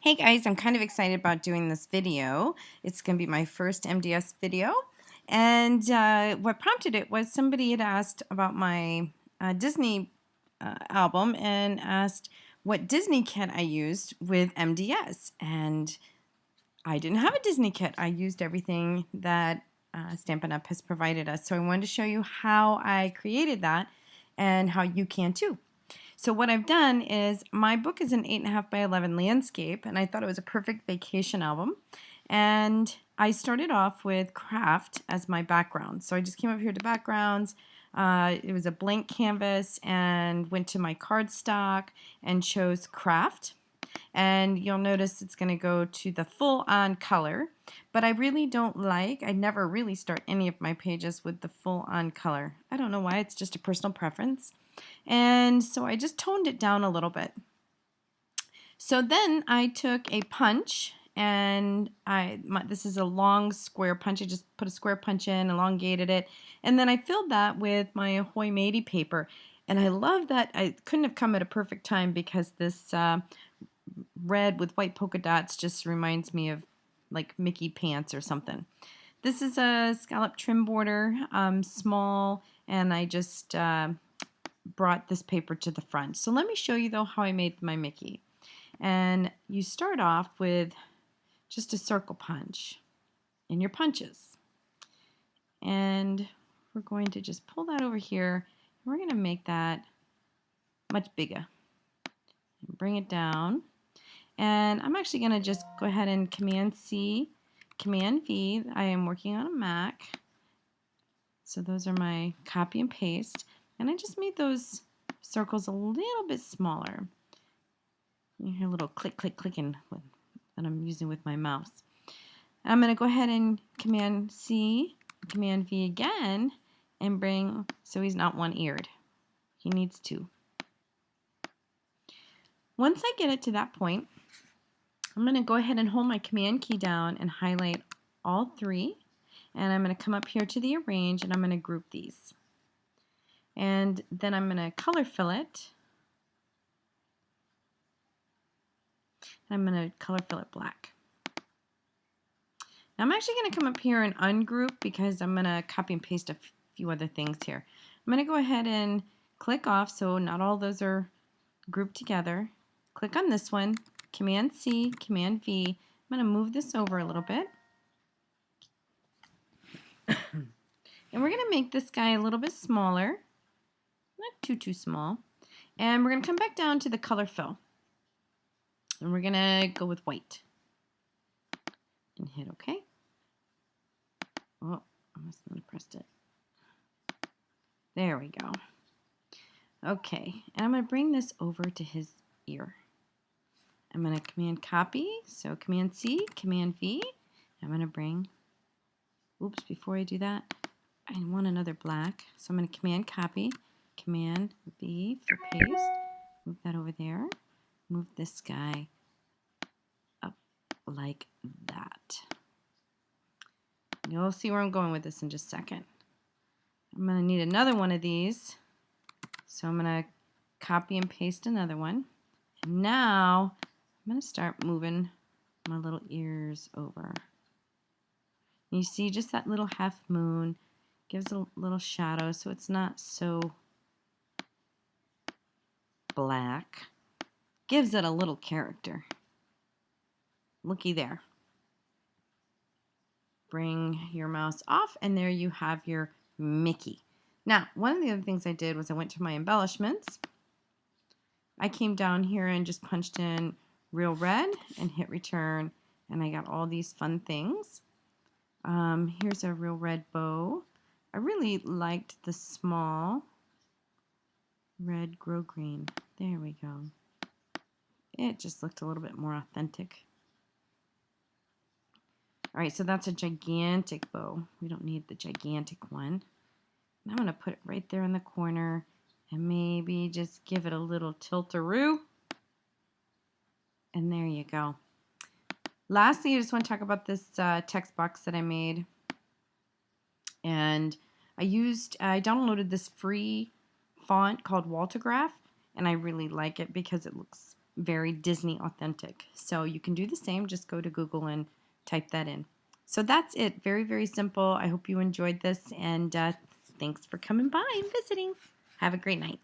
Hey guys, I'm kind of excited about doing this video. It's going to be my first MDS video. And what prompted it was somebody had asked about my Disney album and asked what Disney kit I used with MDS. And I didn't have a Disney kit. I used everything that Stampin' Up! Has provided us. So I wanted to show you how I created that and how you can too. So what I've done is my book is an 8.5 by 11 landscape, and I thought it was a perfect vacation album. And I started off with craft as my background. So I just came up here to backgrounds. It was a blank canvas and went to my cardstock and chose craft. And you'll notice it's going to go to the full on color, but I really don't I never really start any of my pages with the full on color. I don't know why, it's just a personal preference. And so I just toned it down a little bit. So then I took a punch, and this is a long square punch. I just put a square punch in, elongated it, and then I filled that with my Ahoy Matey paper. And I love that. I couldn't have come at a perfect time because this red with white polka dots just reminds me of like Mickey pants or something. This is a scallop trim border, small, and I just brought this paper to the front. So let me show you though how I made my Mickey. And you start off with just a circle punch in your punches. And we're going to just pull that over here, and we're going to make that much bigger. And bring it down. And I'm actually going to just go ahead and Command C, Command V. I am working on a Mac. So those are my copy and paste. And I just made those circles a little bit smaller. You hear a little click, click, clicking that I'm using with my mouse. I'm going to go ahead and Command C, Command V again, and bring, so he's not one-eared. He needs two. Once I get it to that point, I'm going to go ahead and hold my Command key down and highlight all three. And I'm going to come up here to the Arrange, and I'm going to group these. And then I'm going to color fill it. I'm going to color fill it black. Now I'm actually going to come up here and ungroup because I'm going to copy and paste a few other things here. I'm going to go ahead and click off so not all those are grouped together. Click on this one, Command C, Command V. I'm going to move this over a little bit. And we're going to make this guy a little bit smaller. Not too small. And we're going to come back down to the color fill. And we're going to go with white. And hit OK. Oh, I must not have pressed it. There we go. Okay, and I'm going to bring this over to his ear. I'm going to Command Copy, so Command C, Command V. I'm going to bring, oops, before I do that, I want another black. So I'm going to Command Copy, Command V for paste. Move that over there. Move this guy up like that. You'll see where I'm going with this in just a second. I'm going to need another one of these. So I'm going to copy and paste another one. And now I'm going to start moving my little ears over. And you see just that little half moon gives a little shadow so it's not so black. Gives it a little character. Looky there. Bring your mouse off and there you have your Mickey. Now, one of the other things I did was I went to my embellishments. I came down here and just punched in Real Red and hit return, and I got all these fun things. Here's a Real Red bow. I really liked the small red grow green. There we go. It just looked a little bit more authentic. All right, so that's a gigantic bow. We don't need the gigantic one. And I'm going to put it right there in the corner and maybe just give it a little tilt-a-roo. And there you go. Lastly, I just want to talk about this text box that I made. And I downloaded this free font called Waltograph, and I really like it because it looks very Disney authentic. So you can do the same. Just go to Google and type that in. So that's it. Very, very simple. I hope you enjoyed this, and thanks for coming by and visiting. Have a great night.